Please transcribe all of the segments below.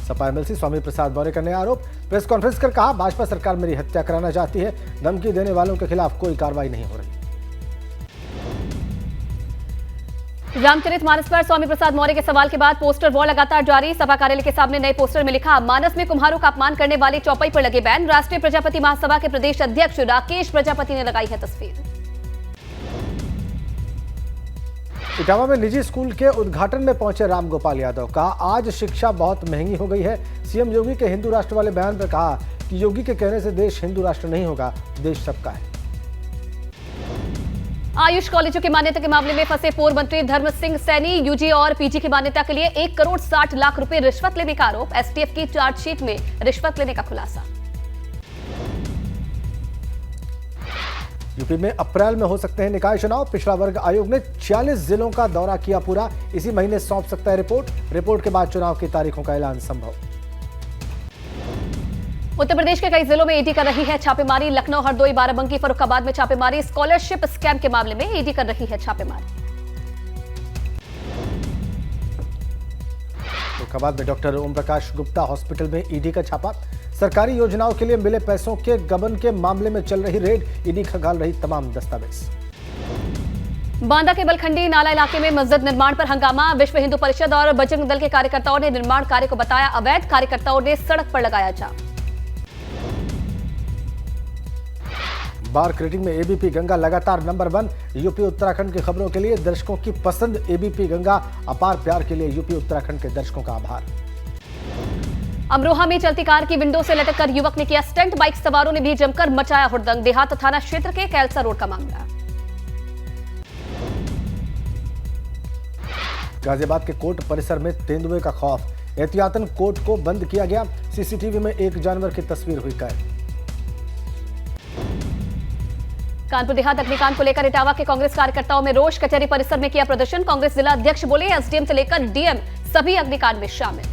Sapa MLC Swami Prasad Maurya का नया आरोप। प्रेस कॉन्फ्रेंस कर कहा, भाजपा सरकार मेरी हत्या कराना चाहती है, धमकी देने वालों के खिलाफ कोई कार्रवाई नहीं हो रही। रामचरितमानस पर स्वामी प्रसाद मौर्य के सवाल के बाद पोस्टर वॉर लगातार जारी। सभा कार्यालय के सामने नए पोस्टर में लिखा, मानस में कुम्हारों का अपमान करने वाले चौपाई पर लगे बैन। राष्ट्रीय प्रजापति महासभा के प्रदेश अध्यक्ष राकेश प्रजापति ने लगाई है तस्वीर। इटावा में निजी स्कूल के उद्घाटन में पहुंचे रामगोपाल यादव का आज शिक्षा बहुत महंगी हो गई है। सीएम योगी के हिंदू राष्ट्र वाले बयान पर कहा कि योगी के कहने से देश हिंदू राष्ट्र नहीं होगा, देश सबका है। आयुष कॉलेजों की मान्यता के मामले में फंसे पूर्व मंत्री धर्म सिंह सैनी। यूजी और पीजी की मान्यता के लिए 1 करोड़ 60 लाख रुपए रिश्वत लेने का आरोप। एसटीएफ की चार्जशीट में रिश्वत लेने का खुलासा। यूपी में अप्रैल में हो सकते हैं निकाय चुनाव। पिछड़ा वर्ग आयोग ने 46 जिलों का दौरा किया पूरा। इसी महीने सौंप सकता है रिपोर्ट के बाद चुनाव की तारीखों का ऐलान संभव। उत्तर प्रदेश के कई जिलों में ईडी कर रही है छापेमारी। लखनऊ, हरदोई, बाराबंकी, फर्रुखाबाद में छापेमारी। स्कॉलरशिप स्कैम के मामले में ईडी कर रही है छापेमारी। फर्रुखाबाद में डॉक्टर ओम प्रकाश गुप्ता हॉस्पिटल में ईडी का छापा। सरकारी योजनाओं के लिए मिले पैसों के गबन के मामले में चल रही रेड। ईडी खंगाल रही तमाम दस्तावेज। बांदा के बलखंडी नाला इलाके में मस्जिद निर्माण पर हंगामा। विश्व हिंदू परिषद और बजरंग दल के कार्यकर्ताओं ने निर्माण कार्य को बताया अवैध। कार्यकर्ताओं ने सड़क पर लगाया जाम। बार्क रेटिंग में एबीपी गंगा लगातार नंबर 1। यूपी उत्तराखंड की खबरों के लिए दर्शकों की पसंद एबीपी गंगा। अपार प्यार के लिए यूपी उत्तराखंड के दर्शकों का आभार। अमरोहा में चलती कार की विंडो से लटक कर युवक ने किया स्टंट। बाइक सवारों ने भी जमकर मचाया हुड़दंग। देहात थाना क्षेत्र के कैलसा रोड का मामला। गाजियाबाद के कोर्ट परिसर में तेंदुए का खौफ। एहतियातन कोर्ट को बंद किया गया। सीसीटीवी में एक जानवर की तस्वीर हुई कैद। कानपुर देहात अग्निकांड को लेकर इटावा के कांग्रेस कार्यकर्ताओं में रोष। कचहरी परिसर में किया प्रदर्शन। कांग्रेस जिला अध्यक्ष बोले, एसडीएम से लेकर डीएम सभी अग्निकांड में शामिल।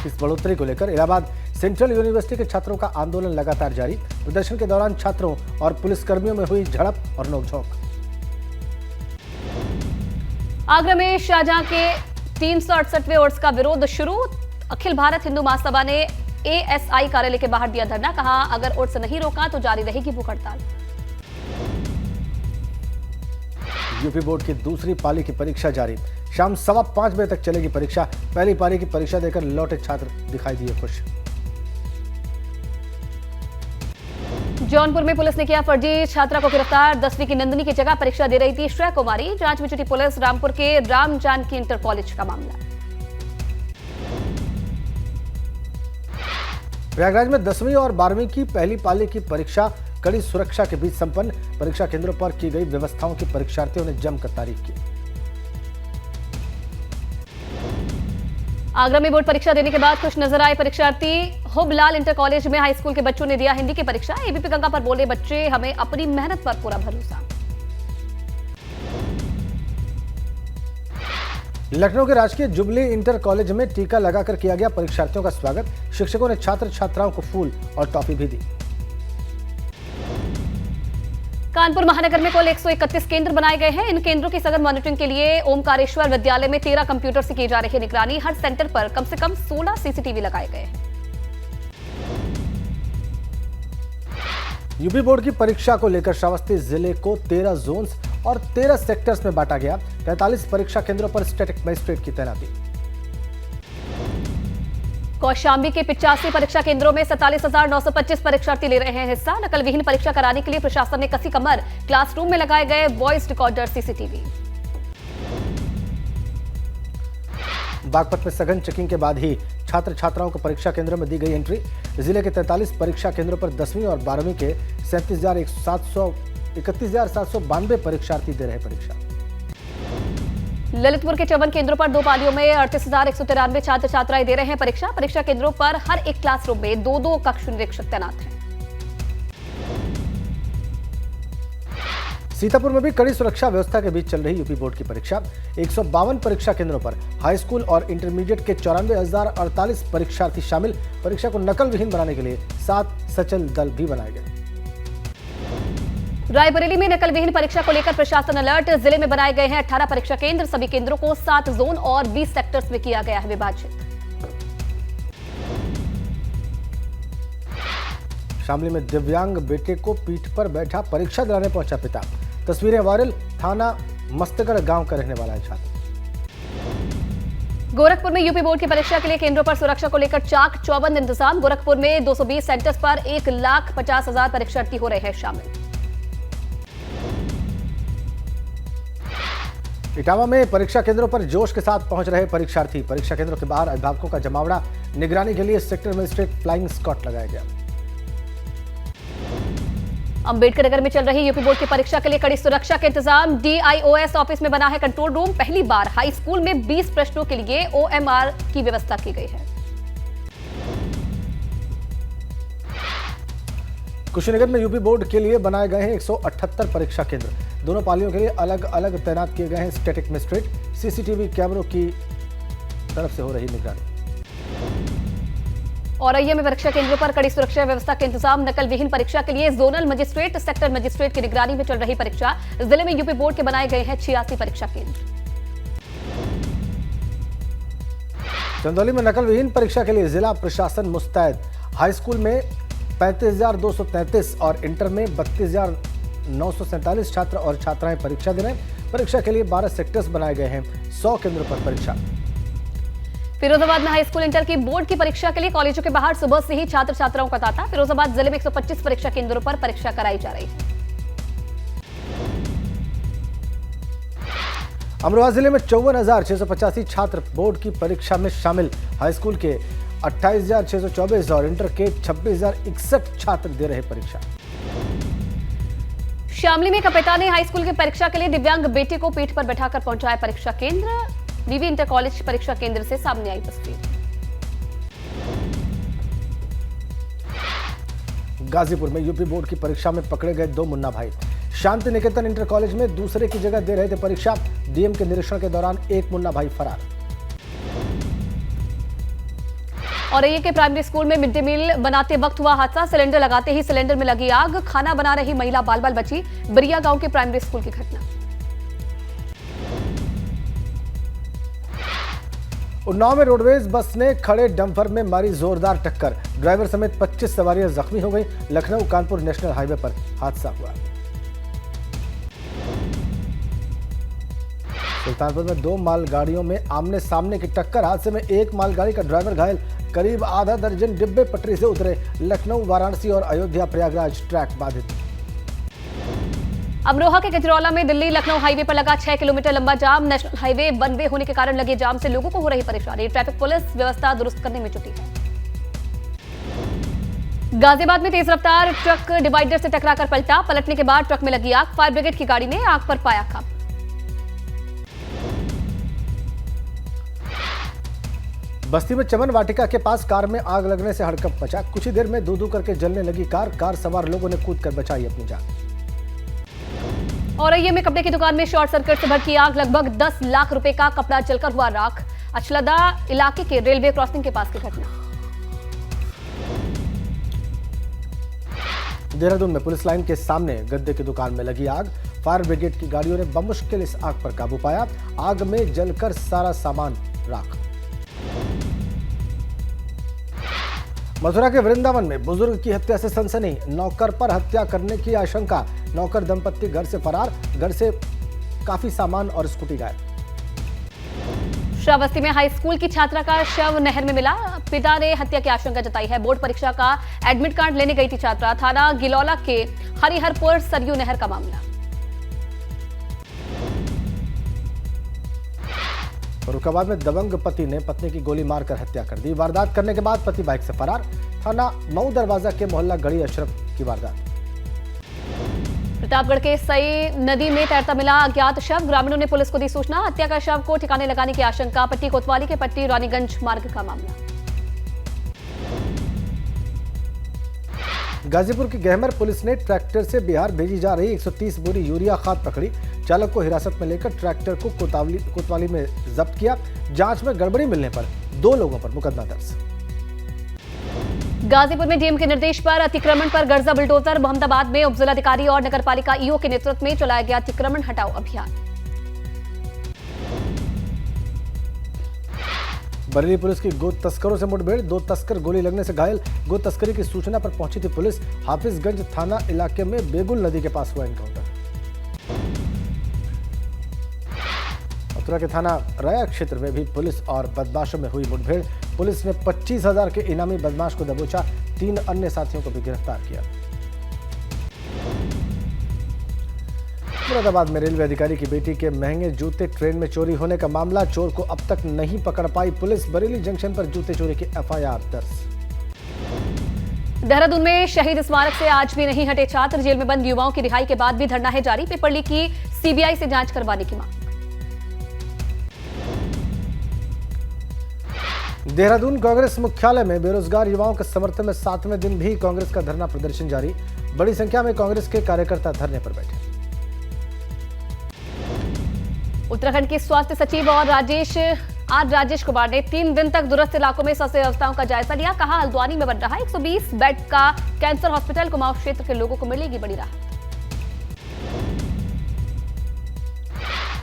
इस बढ़ोतरी को लेकर इलाहाबाद सेंट्रल यूनिवर्सिटी के छात्रों का आंदोलन लगातार जारी। प्रदर्शन के दौरान छात्रों और पुलिसकर्मियों में हुई झड़प और नोकझोंक। आगरा में शाहजहां के 368वें उर्स का विरोध शुरू। अखिल भारत हिंदू महासभा ने एएसआई कार्यालय के बाहर दिया धरना। कहा, अगर उर्स नहीं रोका तो जारी रहेगी भूख हड़ताल। यूपी बोर्ड की दूसरी पाली की परीक्षा जारी। शाम 5:15 बजे तक चलेगी परीक्षा। पहली पाली की परीक्षा देकर लौटे छात्र दिखाई दिए खुश। जौनपुर में पुलिस ने किया फर्जी छात्रा को गिरफ्तार। 10वीं की नंदिनी की जगह परीक्षा दे रही थी श्रेया कुमारी। जांच में जुटी पुलिस। रामपुर के राम जानकी इंटर कॉलेज का मामला। प्रयागराज में 10वीं और 12वीं की पहली पाली की परीक्षा कड़ी सुरक्षा के बीच संपन्न। परीक्षा केंद्रों पर की गई व्यवस्थाओं की परीक्षार्थियों ने जमकर तारीफ की। आगरा में बोर्ड परीक्षा देने के बाद खुश नजर आए परीक्षार्थी। हुबलाल इंटर कॉलेज में हाई स्कूल के बच्चों ने दिया हिंदी की परीक्षा। एबीपी गंगा पर बोले बच्चे, हमें अपनी मेहनत पर पूरा भरोसा। लखनऊ के राजकीय जुबली इंटर कॉलेज में टीका लगाकर किया गया परीक्षार्थियों का स्वागत। शिक्षकों ने छात्र छात्राओं को फूल और टॉफी भी दी। कानपुर महानगर में कुल 131 केंद्र बनाए गए हैं। इन केंद्रों की सघन मॉनिटरिंग के लिए ओमकारेश्वर विद्यालय में 13 कंप्यूटर से की जा रही है निगरानी। हर सेंटर पर कम से कम 16 सीसीटीवी लगाए गए हैं। यूपी बोर्ड की परीक्षा को लेकर श्रावस्ती जिले को 13 जोन्स और 13 सेक्टर्स में बांटा गया। 43 परीक्षा केंद्रों पर स्टैटिक मजिस्ट्रेट की तैनाती। कौशाम्बी के 85 परीक्षा केंद्रों में 47,925 परीक्षार्थी ले रहे हैं हिस्सा। नकल विहीन परीक्षा कराने के लिए प्रशासन ने कसी कमर। क्लासरूम में लगाए गए वॉइस रिकॉर्डर सीसीटीवी। बागपत में सघन चेकिंग के बाद ही छात्र छात्राओं को परीक्षा केंद्रों में दी गई एंट्री। जिले के 43 परीक्षा केंद्रों पर 10वीं और 12वीं के 31,792 परीक्षार्थी दे रहे परीक्षा। ललितपुर के 54 केंद्रों पर 2 पालियों में 38,193 छात्र छात्राएं दे रहे हैं परीक्षा। परीक्षा केंद्रों पर हर एक क्लासरूम में 2-2 कक्ष निरीक्षक तैनात हैं। सीतापुर में भी कड़ी सुरक्षा व्यवस्था के बीच चल रही यूपी बोर्ड की परीक्षा। 152 परीक्षा केंद्रों पर हाई स्कूल और इंटरमीडिएट के 94,048 परीक्षार्थी शामिल। परीक्षा को नकल विहीन बनाने के लिए 7 सचल दल भी बनाए गए। रायबरेली में नकल विहीन परीक्षा को लेकर प्रशासन अलर्ट। जिले में बनाए गए हैं 18 परीक्षा केंद्र। सभी केंद्रों को 7 जोन और 20 सेक्टर्स में किया गया है विभाजित। शामली में दिव्यांग बेटे को पीठ पर बैठा परीक्षा दिलाने पहुंचा पिता। तस्वीरें वायरल। थाना मस्तगढ़ गांव का रहने वाला है छात्र। गोरखपुर में यूपी बोर्ड की परीक्षा के लिए केंद्रों पर सुरक्षा को लेकर चाक चौबंद इंतजाम। गोरखपुर में 220 सेंटर्स पर 1,50,000 परीक्षार्थी हो रहे हैं शामिल। इटावा में परीक्षा केंद्रों पर जोश के साथ पहुंच रहे परीक्षार्थी। परीक्षा केंद्रों के बाहर अभिभावकों का जमावड़ा। निगरानी के लिए सेक्टर मजिस्ट्रेट फ्लाइंग स्क्वाड लगाया गया। अंबेडकर नगर में चल रही यूपी बोर्ड की परीक्षा के लिए कड़ी सुरक्षा के इंतजाम। डीआईओएस ऑफिस में बना है कंट्रोल रूम। पहली बार हाई स्कूल में 20 प्रश्नों के लिए ओएमआर की व्यवस्था की गई है। कुशीनगर में यूपी बोर्ड के लिए बनाए गए हैं 178 परीक्षा केंद्र। दोनों पालियों के लिए अलग अलग तैनात किए गए हैं स्टैटिक मजिस्ट्रेट। सीसीटीवी कैमरों की तरफ से हो रही निगरानी। औरैया में परीक्षा केंद्रों पर कड़ी सुरक्षा व्यवस्था के इंतजाम। नकल विहीन परीक्षा के लिए जोनल मजिस्ट्रेट, सेक्टर मजिस्ट्रेट की निगरानी में चल रही परीक्षा। जिले में यूपी बोर्ड के बनाए गए हैं 86 परीक्षा केंद्र। चंदौली में नकल विहीन परीक्षा के लिए जिला प्रशासन मुस्तैद। हाई स्कूल में 35,233 और इंटर में 32,947 छात्र और छात्राएं परीक्षा दे रहे हैं। परीक्षा के लिए 12 सेक्टर्स बनाए गए हैं। 100 केंद्रों पर परीक्षा। फिरोजाबाद में हाई स्कूल इंटर की बोर्ड की परीक्षा के लिए कॉलेजों के बाहर सुबह से ही छात्र छात्राओं का तांता। फिरोजाबाद जिले में 125 परीक्षा केंद्रों पर परीक्षा कराई जा रही है। अमरोहा जिले में 54,685 छात्र बोर्ड की परीक्षा में शामिल। हाई स्कूल के 28,624 और इंटर के 26,061 छात्र दे रहे परीक्षा। शामली में कपिता ने हाई स्कूल की परीक्षा के लिए दिव्यांग बेटे को पीठ पर बैठाकर पहुंचाया परीक्षा केंद्र। वीवी इंटर कॉलेज परीक्षा केंद्र से सामने आई तस्वीर। गाजीपुर में यूपी बोर्ड की परीक्षा में पकड़े गए 2 मुन्ना भाई। शांति निकेतन इंटर कॉलेज में दूसरे की जगह दे रहे थे परीक्षा। डीएम के निरीक्षण के दौरान एक मुन्ना भाई फरार। औरैया के प्राइमरी स्कूल में मिड डे मील बनाते वक्त हुआ हादसा। सिलेंडर लगाते ही सिलेंडर में लगी आग। खाना बना रही महिला बाल बाल बची। बरिया गांव के प्राइमरी स्कूल की घटना। उन्नाव में रोडवेज बस ने खड़े डंपर में मारी जोरदार टक्कर। ड्राइवर समेत 25 सवारियां जख्मी हो गई। लखनऊ कानपुर नेशनल हाईवे पर हादसा हुआ। सुल्तानपुर में 2 मालगाड़ियों में आमने सामने की टक्कर। हादसे में एक मालगाड़ी का ड्राइवर घायल। करीब आधा दर्जन डिब्बे पटरी से उतरे। लखनऊ, वाराणसी और अयोध्या प्रयागराज ट्रैक बाधित। अमरोहा के गजरौला में दिल्ली लखनऊ हाईवे पर लगा 6 किलोमीटर लंबा जाम। नेशनल हाईवे वन वे होने के कारण लगे जाम से लोगों को हो रही परेशानी। ट्रैफिक पुलिस व्यवस्था दुरुस्त करने में जुटी है। गाजियाबाद में तेज रफ्तार ट्रक डिवाइडर से टकराकर पलटा। पलटने के बाद ट्रक में लगी आग। फायर ब्रिगेड की गाड़ी ने आग पर पाया काबू। बस्ती में चमन वाटिका के पास कार में आग लगने से हड़कंप मचा। कुछ ही देर में दू-दू करके जलने लगी कार सवार लोगों ने कूदकर बचाई अपनी जान। औरैया में कपड़े की दुकान में शॉर्ट सर्किट से भड़की आग। लगभग 10 लाख रुपए का कपड़ा जलकर हुआ राख। अचलदा इलाके के रेलवे क्रॉसिंग के पास की घटना। देहरादून में पुलिस लाइन के सामने गद्दे की दुकान में लगी आग। फायर ब्रिगेड की गाड़ियों ने बमुश्किल इस आग पर काबू पाया। आग में जलकर सारा सामान राख। मथुरा के वृंदावन में बुजुर्ग की हत्या से सनसनी। नौकर पर हत्या करने की आशंका। नौकर दंपत्ति घर से फरार। घर से काफी सामान और स्कूटी गायब। श्रावस्ती में हाई स्कूल की छात्रा का शव नहर में मिला। पिता ने हत्या की आशंका जताई है। बोर्ड परीक्षा का एडमिट कार्ड लेने गई थी छात्रा। थाना गिलौला के हरिहरपुर सरयू नहर का मामला। फर्रुखाबाद में दबंग पति ने पत्नी की गोली मारकर हत्या कर दी। वारदात करने के बाद पति बाइक से फरार। थाना मऊ दरवाजा के मोहल्ला गढ़ी अशरफ की वारदात। प्रतापगढ़ के सई नदी में तैरता मिला अज्ञात शव। ग्रामीणों ने पुलिस को दी सूचना। हत्या का शव को ठिकाने लगाने की आशंका। पट्टी कोतवाली के पट्टी रानीगंज मार्ग का मामला। गाजीपुर की गहमर पुलिस ने ट्रैक्टर से बिहार भेजी जा रही 130 बोरी यूरिया खाद पकड़ी। चालक को हिरासत में लेकर ट्रैक्टर को कोतवाली में जब्त किया। जांच में गड़बड़ी मिलने पर 2 लोगों पर मुकदमा दर्ज। गाजीपुर में डीएम के निर्देश पर अतिक्रमण पर गर्जा बुलडोजर। मोहम्मदाबाद में उपजिलाधिकारी और नगरपालिका ईओ के नेतृत्व में चलाया गया अतिक्रमण हटाओ अभियान। बरेली पुलिस की गो तस्करों से मुठभेड़, 2 तस्कर गोली लगने से घायल। गो तस्करी की सूचना पर पहुंची थी पुलिस। हाफिजगंज थाना इलाके में बेगुल नदी के पास हुआ एनकाउंटर। मथुरा के थाना राया क्षेत्र में भी पुलिस और बदमाशों में हुई मुठभेड़। पुलिस ने 25,000 के इनामी बदमाश को दबोचा, 3 अन्य साथियों को भी गिरफ्तार किया। मुरादाबाद में रेलवे अधिकारी की बेटी के महंगे जूते ट्रेन में चोरी होने का मामला, चोर को अब तक नहीं पकड़ पाई पुलिस। बरेली जंक्शन पर जूते चोरी की एफआईआर दर्ज। देहरादून में शहीद स्मारक से आज भी नहीं हटे छात्र। जेल में बंद युवाओं की रिहाई के बाद भी धरना है जारी। पेपर लीक की सीबीआई से जांच करवाने की मांग। देहरादून कांग्रेस मुख्यालय में बेरोजगार युवाओं के समर्थन में 7वें दिन भी कांग्रेस का धरना प्रदर्शन जारी। बड़ी संख्या में कांग्रेस के कार्यकर्ता धरने पर बैठे। उत्तराखंड के स्वास्थ्य सचिव और राजेश कुमार ने 3 दिन तक दूरस्थ इलाकों में स्वास्थ्य व्यवस्थाओं का जायजा लिया। कहा, हल्द्वानी में बन रहा 120 बेड का कैंसर हॉस्पिटल, कुमाऊं क्षेत्र के लोगों को मिलेगी बड़ी राहत।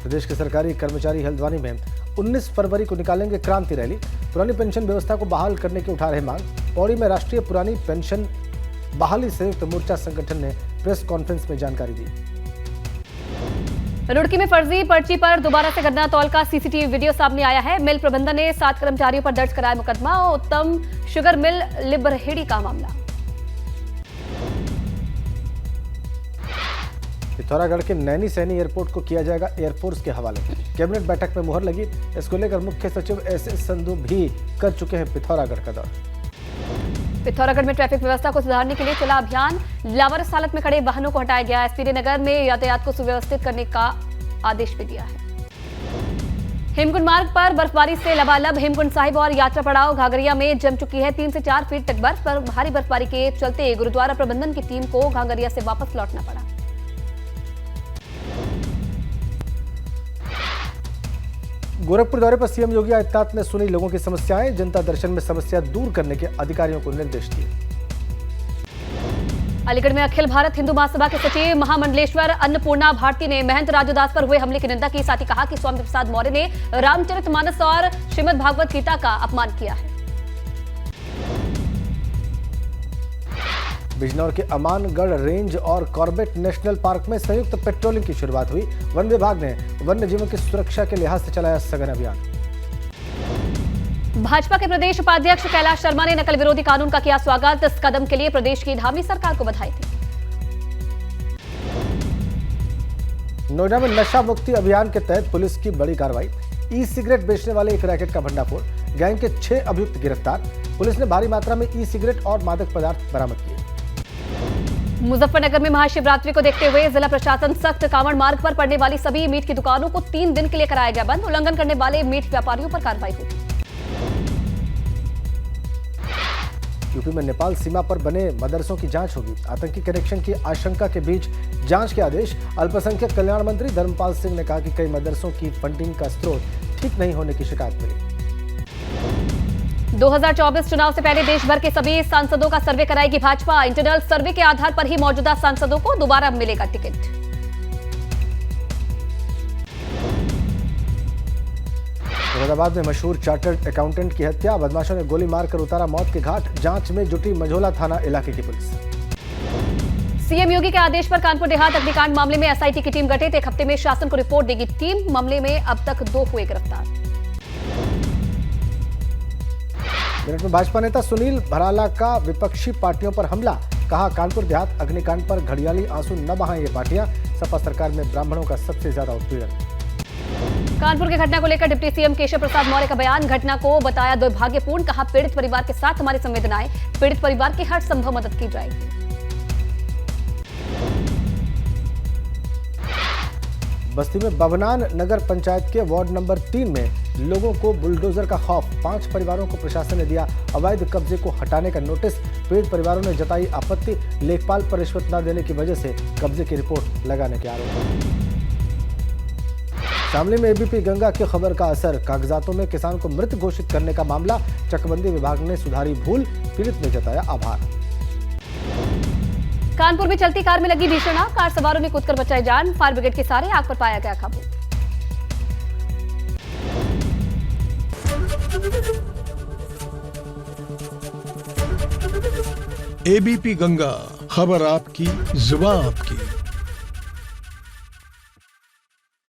प्रदेश के सरकारी कर्मचारी हल्द्वानी में 19 फरवरी को निकालेंगे क्रांति रैली। पुरानी पेंशन व्यवस्था को बहाल करने की उठा रहे मांग। पौड़ी में राष्ट्रीय पुरानी पेंशन बहाली संयुक्त मोर्चा संगठन ने प्रेस कॉन्फ्रेंस में जानकारी दी। रुड़की में फर्जी पर्ची पर दोबारा से गन्ना तौल का सीसीटीवी वीडियो सामने आया है। मिल प्रबंधन ने 7 कर्मचारियों पर दर्ज कराया मुकदमा। उत्तम शुगर मिल लिबरहेड़ी का मामला। पिथौरागढ़ के नैनी सैनी एयरपोर्ट को किया जाएगा एयरफोर्स के हवाले। कैबिनेट बैठक में मुहर लगी। इसको लेकर मुख्य सचिव एसएस संधू भी कर चुके हैं पिथौरागढ़ का दौरा। पिथौरागढ़ में ट्रैफिक व्यवस्था को सुधारने के लिए चला अभियान। लावारिस हालत में खड़े वाहनों को हटाया गया। एसपी ने नगर में यातायात को सुव्यवस्थित करने का आदेश भी दिया है। हेमकुंड मार्ग पर बर्फबारी से लबालब हेमकुंड साहिब और यात्रा पड़ाव घाघरिया में जम चुकी है। 3 से 4 फीट तक बर्फ। पर भारी बर्फबारी के चलते गुरुद्वारा प्रबंधन की टीम को घाघरिया से वापस लौटना पड़ा। गोरखपुर दौरे पर सीएम योगी आदित्यनाथ ने सुनी लोगों की समस्याएं। जनता दर्शन में समस्या दूर करने के अधिकारियों को निर्देश दिए। अलीगढ़ में अखिल भारत हिंदू महासभा के सचिव महामंडलेश्वर अन्नपूर्णा भारती ने महंत राजूदास पर हुए हमले की निंदा की। साथ ही कहा कि स्वामी प्रसाद मौर्य ने रामचरितमानस और श्रीमद् भागवत गीता का अपमान किया है। बिजनौर के अमानगढ़ रेंज और कॉर्बेट नेशनल पार्क में संयुक्त पेट्रोलिंग की शुरुआत हुई। वन विभाग ने वन्य जीवों की सुरक्षा के लिहाज से चलाया सघन अभियान। भाजपा के प्रदेश उपाध्यक्ष कैलाश शर्मा ने नकल विरोधी कानून का किया स्वागत। इस कदम के लिए प्रदेश की धामी सरकार को बधाई दी। नोएडा में नशा मुक्ति अभियान के तहत पुलिस की बड़ी कार्रवाई। ई सिगरेट बेचने वाले एक रैकेट का भंडाफोड़। गैंग के 6 अभियुक्त गिरफ्तार। पुलिस ने भारी मात्रा में ई सिगरेट और मादक पदार्थ बरामद किए। मुजफ्फरनगर में महाशिवरात्रि को देखते हुए जिला प्रशासन सख्त। कांवड़ मार्ग पर पड़ने वाली सभी मीट की दुकानों को 3 दिन के लिए कराया गया बंद। उल्लंघन करने वाले मीट व्यापारियों पर कार्रवाई होगी। यूपी में नेपाल सीमा पर बने मदरसों की जांच होगी। आतंकी कनेक्शन की आशंका के बीच जांच के आदेश। अल्पसंख्यक कल्याण मंत्री धर्मपाल सिंह ने कहा कि कई मदरसों की फंडिंग का स्रोत ठीक नहीं होने की शिकायत मिली। 2024 चुनाव से पहले देश भर के सभी सांसदों का सर्वे कराएगी भाजपा। इंटरनल सर्वे के आधार पर ही मौजूदा सांसदों को दोबारा मिलेगा टिकट। मुरादाबाद में मशहूर चार्टर्ड अकाउंटेंट की हत्या। बदमाशों ने गोली मारकर उतारा मौत के घाट। जांच में जुटी मझोला थाना इलाके की पुलिस। सीएम योगी के आदेश पर कानपुर देहात अग्निकांड मामले में एसआईटी की टीम गठित। 1 हफ्ते में शासन को रिपोर्ट देगी टीम। मामले में अब तक 2 हुए गिरफ्तार। मेरठ में भाजपा नेता सुनील भराला का विपक्षी पार्टियों पर हमला। कहा, कानपुर देहात अग्निकांड पर घड़ियाली आंसू न बहाएं ये पार्टियां। सपा सरकार में ब्राह्मणों का सबसे ज्यादा उत्पीड़न। कानपुर की घटना को लेकर डिप्टी सीएम केशव प्रसाद मौर्य का बयान। घटना को बताया दुर्भाग्यपूर्ण। कहा, पीड़ित परिवार के साथ हमारी संवेदनाएं। पीड़ित परिवार की हर संभव मदद की जाएगी। बस्ती में बबनान नगर पंचायत के वार्ड नंबर 3 में लोगों को बुलडोजर का खौफ। 5 परिवारों को प्रशासन ने दिया अवैध कब्जे को हटाने का नोटिस। पीड़ित परिवारों ने जताई आपत्ति। लेखपाल पर रिश्वत न देने की वजह से कब्जे की रिपोर्ट लगाने के आरोप। शामली में एबीपी गंगा की खबर का असर, कागजातों में किसान को मृत घोषित करने का मामला, चकबंदी विभाग ने सुधारी भूल, पीड़ित ने जताया आभार। कानपुर में चलती कार में लगी भीषण आग, कार सवारों ने कूदकर बचाई जान, फायर ब्रिगेड के सहारे आग पर पाया गया काबू। एबीपी गंगा, खबर आपकी, जुबान आपकी।